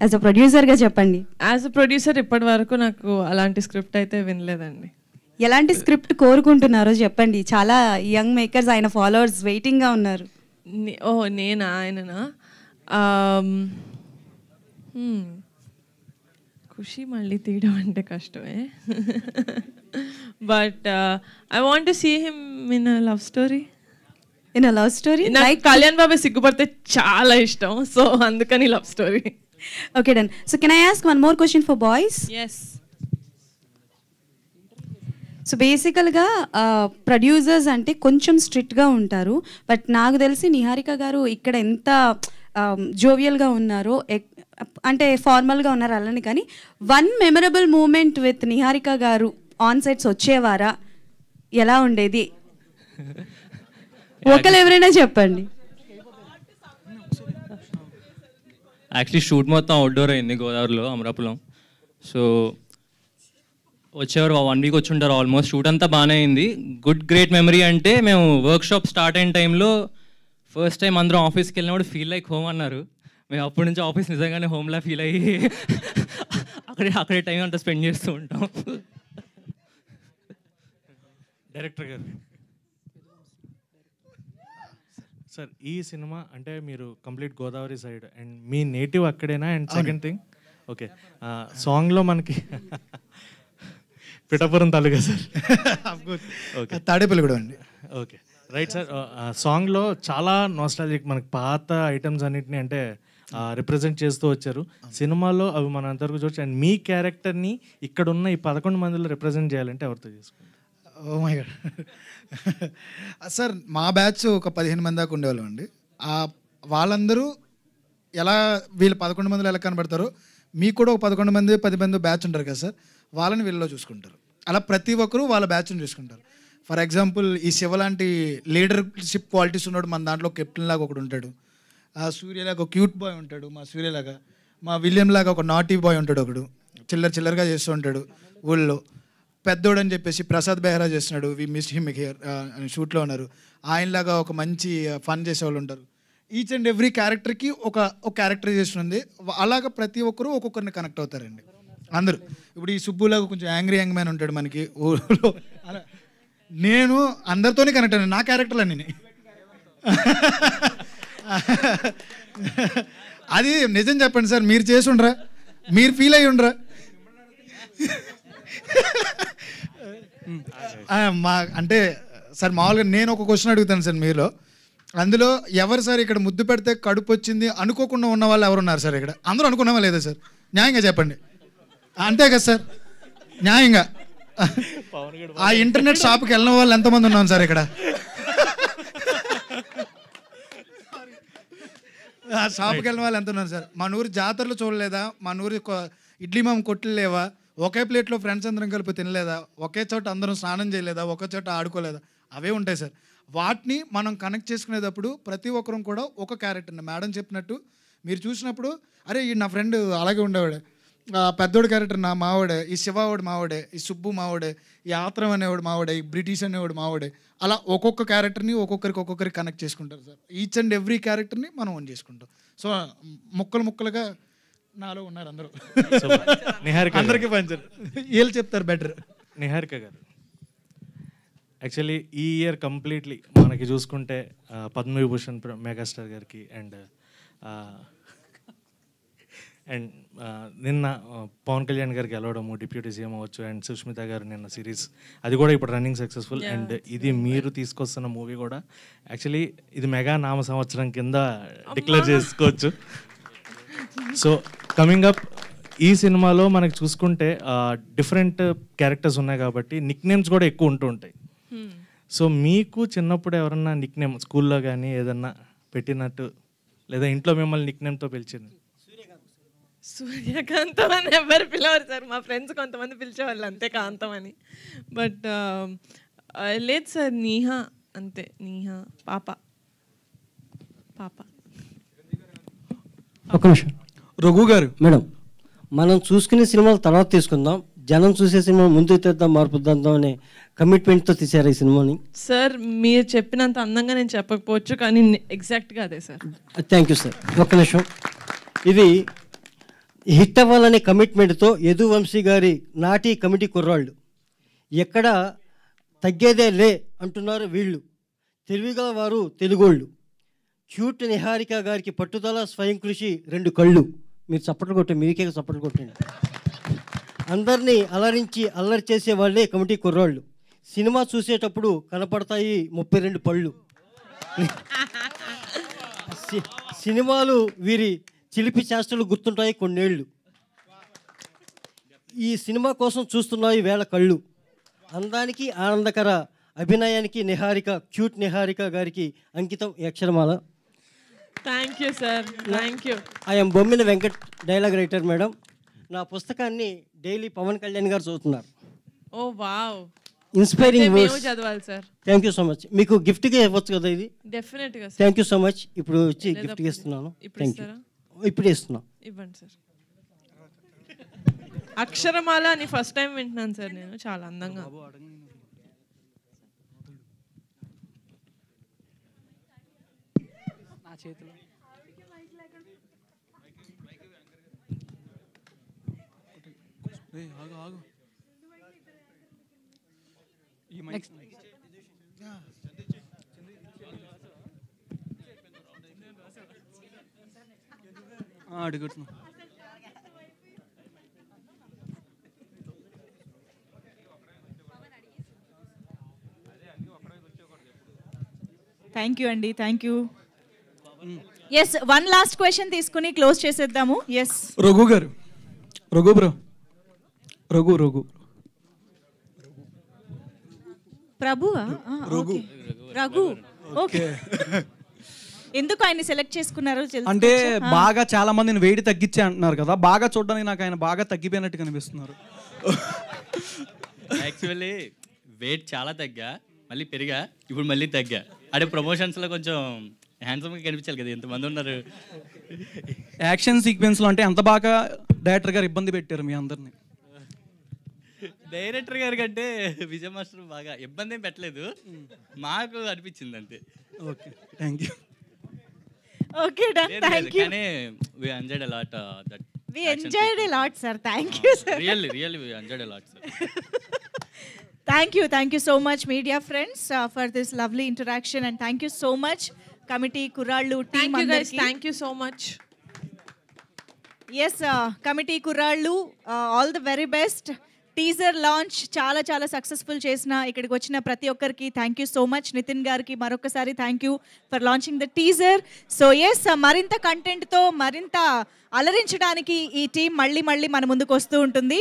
యాజ్ అ ప్రొడ్యూసర్గా చెప్పండి. యాజ్ అ ప్రొడ్యూసర్ ఇప్పటి వరకు నాకు అలాంటి స్క్రిప్ట్ అయితే వినలేదండి. ఎలాంటి స్క్రిప్ట్ కోరుకుంటున్నారో చెప్పండి. చాలా యంగ్ మేకర్స్ ఆయన ఫాలోవర్స్ వెయిటింగ్గా ఉన్నారు. నేనా? ఆయననా? ఖుషి మళ్ళీ తీయడం అంటే కష్టమే. But I want to see him in a love story. In a love story? నాకు కళ్యాణ్ బాబు సిగ్గుపడితే చాలా ఇష్టం, సో అందుకని love story. Okay done. So can I ask one more question for boys? Yes. So బేసికల్గా ప్రొడ్యూసర్స్ అంటే కొంచెం స్ట్రిక్ట్గా ఉంటారు, బట్ నాకు తెలిసి నిహారిక గారు ఇక్కడ ఎంత జోవియల్గా ఉన్నారో, అంటే ఫార్మల్గా ఉన్నారు అలానే, కానీ one memorable moment with Niharika garu on sets వచ్చేవారా? ఎలా ఉండేది? ఒకరు ఎవరైనా చెప్పండి. యాక్చువల్లీ షూట్ మొత్తం అవుట్డోర్ అయింది గోదావరిలో, అమరాపురం. సో వచ్చేవారు 1 వీక్ వచ్చి ఉంటారు ఆల్మోస్ట్. షూట్ అంతా బాగానే అయింది. గ్రేట్ మెమరీ అంటే మేము వర్క్షాప్ స్టార్ట్ అయిన టైంలో ఫస్ట్ టైం అందరం ఆఫీస్కి వెళ్ళినప్పుడు ఫీల్ లైక్ హోమ్ అన్నారు. మేము అప్పటి నుంచి ఆఫీస్ నిజంగానే హోమ్లా ఫీల్ అయ్యి అక్కడే టైం అంతా స్పెండ్ చేస్తూ ఉంటాం. డైరెక్టర్ గారు సార్, ఈ సినిమా అంటే మీరు కంప్లీట్ గోదావరి సైడ్ అండ్ మీ నేటివ్ అక్కడేనా? అండ్ సెకండ్ థింగ్, ఓకే, సాంగ్లో మనకి పిఠాపురం తాలూకా సార్, ఓకే, తాడేపల్లి కూడా అండి. Okay, right sir. సాంగ్లో చాలా నాస్టాలజిక్ మనకి పాత ఐటమ్స్ అన్నిటిని అంటే రిప్రజెంట్ చేస్తూ వచ్చారు. సినిమాలో అవి మన అంతవరకు చూడచ్చు. అండ్ మీ క్యారెక్టర్ని ఇక్కడ ఉన్న ఈ 11 మందిలో రిప్రజెంట్ చేయాలంటే ఎవరితో చేసుకుంటారు? ఓ మై గాడ్ సార్, మా బ్యాచ్ ఒక 15 మంది దాకా ఉండేవాళ్ళం అండి. వాళ్ళందరూ ఎలా వీళ్ళు 11 మందిలో ఎలా కనబడతారో మీకు కూడా ఒక 11 మంది 10 మంది బ్యాచ్ ఉంటారు కదా సార్, వాళ్ళని వీళ్ళలో చూసుకుంటారు. అలా ప్రతి ఒక్కరూ వాళ్ళ బ్యాచ్ని చూసుకుంటారు. ఫర్ ఎగ్జాంపుల్ ఈ శివ లాంటి లీడర్షిప్ క్వాలిటీస్ ఉన్నాడు మన దాంట్లో, కెప్టెన్ లాగా ఒకడు ఉంటాడు, సూర్యలాగా ఒక క్యూట్ బాయ్ ఉంటాడు, మా సూర్యలాగా, మా విలియం లాగా ఒక నాటీ బాయ్ ఉంటాడు, ఒకడు చిల్లరగా చేస్తూ ఉంటాడు ఊళ్ళో. పెద్దోడు అని చెప్పేసి ప్రసాద్ బెహ్రా చేస్తున్నాడు, వి మిస్ హిమ్ హియర్ అని షూట్లో ఉన్నారు. ఆయనలాగా ఒక మంచి ఫన్ చేసేవాళ్ళు ఉంటారు. ఈచ్ అండ్ ఎవ్రీ క్యారెక్టర్కి ఒక క్యారెక్టరైజేషన్ ఉంది. అలాగా ప్రతి ఒక్కరూ ఒక్కొక్కరిని కనెక్ట్ అవుతారండి అందరూ. ఇప్పుడు ఈ సుబ్బులాగా కొంచెం యాంగ్రీ యంగ్ మ్యాన్ ఉంటాడు మనకి ఊళ్ళో, అలా నేను అందరితోనే కనెక్ట్ అయ్యాను, నా క్యారెక్టర్లు అన్నీ. అది నిజం చెప్పండి సార్, మీరు చేసి ఉండరా, మీరు ఫీల్ అయ్యి ఉండరా? మా అంటే సార్ మామూలుగా నేను ఒక క్వశ్చన్ అడుగుతాను సార్ మీలో, అందులో ఎవరు సార్ ఇక్కడ ముద్దు పెడితే కడుపు వచ్చింది అనుకోకుండా ఉన్న వాళ్ళు ఎవరున్నారు సార్ ఇక్కడ? అందరూ అనుకున్నావా లేదా సార్? న్యాయంగా చెప్పండి. అంతే కదా సార్, న్యాయంగా. ఆ ఇంటర్నెట్ షాప్కి వెళ్ళిన వాళ్ళు ఎంతమంది ఉన్నాం సార్ ఇక్కడ? ఆ షాప్కి వెళ్ళిన వాళ్ళు ఎంత ఉన్నారు సార్? మన ఊరి జాతరలు చూడలేదా? మన ఊరి ఇడ్లీ మామ కొట్లు లేవా? ఒకే ప్లేట్లో ఫ్రెండ్స్ అందరం కలిపి తినలేదా? ఒకే చోట అందరం స్నానం చేయలేదా? ఒకే చోట ఆడుకోలేదా? అవే ఉంటాయి సార్. వాటిని మనం కనెక్ట్ చేసుకునేటప్పుడు ప్రతి ఒక్కరం కూడా ఒక క్యారెక్టర్ని మేడం చెప్పినట్టు మీరు చూసినప్పుడు, అరే ఈ నా ఫ్రెండ్ అలాగే ఉండేవాడే, పెద్దోడు క్యారెక్టర్ నా మావాడే, ఈ శివావుడు మావాడే, ఈ సుబ్బు మావాడే, ఈ ఆత్రం అనేవాడు మావాడే, ఈ బ్రిటిష్ అనేవాడు మావాడే. అలా ఒక్కొక్క క్యారెక్టర్ని ఒక్కొక్కరికి కనెక్ట్ చేసుకుంటారు సార్. ఈచ్ అండ్ ఎవ్రీ క్యారెక్టర్ని మనం ఓన్ చేసుకుంటాం. సో ముక్కలుగా నాలో ఉన్నారు అందరూ. నిహారిక అందరికీ పంచారు, వీళ్ళు చెప్తారు బెటర్. నిహారిక గారు, యాక్చువల్లీ ఈ ఇయర్ కంప్లీట్లీ మనకి చూసుకుంటే పద్మవిభూషణ్ మెగాస్టార్ గారికి అండ్ నిన్న పవన్ కళ్యాణ్ గారికి గెలవడము, డిప్యూటీ సీఎం అవ్వచ్చు, అండ్ సుష్మిత గారు నిన్న సిరీస్, అది కూడా ఇప్పుడు రన్నింగ్ సక్సెస్ఫుల్. అండ్ ఇది మీరు తీసుకొస్తున్న మూవీ కూడా యాక్చువల్లీ ఇది మెగా నామ సంవత్సరం కింద డిక్లేర్ చేసుకోవచ్చు. సో కమింగ్ అప్ ఈ సినిమాలో మనకి చూసుకుంటే డిఫరెంట్ క్యారెక్టర్స్ ఉన్నాయి కాబట్టి నిక్ నేమ్స్ కూడా ఎక్కువ ఉంటూ ఉంటాయి. సో మీకు చిన్నప్పుడు ఎవరన్నా నిక్ నేమ్ స్కూల్లో కానీ ఏదన్నా పెట్టినట్టు, లేదా ఇంట్లో మిమ్మల్ని నిక్ నేమ్తో పిలిచింది? సూర్యకాంతం అని ఎవరు పిలవరు సార్, మా ఫ్రెండ్స్ కొంతమంది పిలిచేవాళ్ళు అంతే, కాంతం అని. బట్ లేదు సార్, నీహా అంతే, నీహా, పాప. ఒక నిమిషం రఘు గారు. మేడం, మనం చూసుకునే సినిమాలు తర్వాత తీసుకుందాం, జనం చూసే సినిమా ముందు తెద్దాం, మార్పుద్దాం అనే కమిట్మెంట్తో తీశారు ఈ సినిమాని. సార్ మీరు చెప్పినంత అందంగా నేను చెప్పకపోవచ్చు, కానీ ఎగ్జాక్ట్గా అదే సార్. Thank you sir. ఒక్క నిమిషం, ఇది హిట్ అవ్వాలనే కమిట్మెంట్తో యదువంశీ గారి నాటి కమిటీ కుర్రాళ్ళు ఎక్కడ తగ్గేదే లే అంటున్నారు వీళ్ళు. తెలివిగల వారు తెలుగోళ్ళు, క్యూట్ నిహారిక గారికి పట్టుదల, స్వయం కృషి, 2 కళ్ళు. మీరు చప్పట్లు కొట్టండి, మీకే చప్పట్లు కొట్టండి. అందరినీ అలరించి అల్లరి చేసే వాళ్ళే కమిటీ కుర్రాళ్ళు. సినిమా చూసేటప్పుడు కనపడతాయి 32 పళ్ళు. సినిమాలు వీరి చిలిపి చేష్టలు గుర్తుంటాయి కొన్నేళ్ళు. ఈ సినిమా కోసం చూస్తున్నాయి వేళ కళ్ళు. అందానికి ఆనందకర అభినయానికి నిహారిక, క్యూట్ నిహారిక గారికి అంకితం ఈ అక్షరమాల. Thank you sir, thank you. I'm Bommina Venkat, dialogue writer madam. నా పుస్తకాన్ని డైలీ పవన్ కళ్యాణ్ గారు చదువుతున్నారు. ఓ వావ్, ఇన్స్పైరింగ్ మేము చదవాలి sir. Thank you so much. మీకు గిఫ్ట్గా ఇవ్వచ్చు కదా ఇది? డెఫినెట్గా sir. Thank you so much. ఇప్పుడు వచ్చి గిఫ్ట్గా ఇస్తున్నాను. Thank you. ఇప్పుడే ఇస్తున్నాను. ఇవ్వండి సార్. అక్షరమాల అని ఫస్ట్ టైం వింటున్నాను సార్ నేను, చాలా అందంగా. నా చేతిలో అడుగుతున్నా. థ్యాంక్ యూ అండి, thank you. Yes, 1 last question తీసుకుని క్లోజ్ చేసేద్దాము. ఎస్, రఘు గారు, రఘు బ్రో, రఘు ప్రభువా? రఘు. రఘు, ఓకే. ఎందుకు ఆయన్ని సెలెక్ట్ చేసుకున్నారు? అంటే బాగా చాలా మందిని వెయిట్ తగ్గించే అంటున్నారు కదా, బాగా చూడడానికి నాకు ఆయన బాగా తగ్గిపోయినట్టు కనిపిస్తున్నారు. యాక్చువల్లీ వెయిట్ చాలా తగ్గా, మళ్ళీ పెరిగా, ఇప్పుడు మళ్ళీ తగ్గా. అంటే ప్రమోషన్స్లో కొంచెం హ్యాండ్సమ్గా కనిపించాలి కదా, ఎంతమంది ఉన్నారు. యాక్షన్ సీక్వెన్స్లో అంటే అంత బాగా డైరెక్టర్ గారు ఇబ్బంది పెట్టారు మీ అందరినీ. డైరెక్టర్ గారి కంటే విజయ్ మాస్టర్ బాగా ఇబ్బంది ఏం పెట్టలేదు, మాకు అనిపించింది అంతే. Okay, thank you. Okay, done. Thank you. కానీ we enjoyed a lot that we enjoyed a lot sir, thank you sir. really we enjoyed a lot sir. Thank you so much media friends for this lovely interaction, and thank you so much committee kurallu team అందరికీ. Thank you so much. Yes, committee kurallu, all the very best. Teaser launch చాలా చాలా సక్సెస్ఫుల్ చేసిన ఇక్కడికి వచ్చిన ప్రతి ఒక్కరికి thank you so much. Nithin గారికి మరొకసారి thank you for launching the teaser. So yes, మరింత కంటెంట్తో మరింత అలరించడానికి ఈ టీం మళ్ళీ మన ముందుకు వస్తూ ఉంటుంది.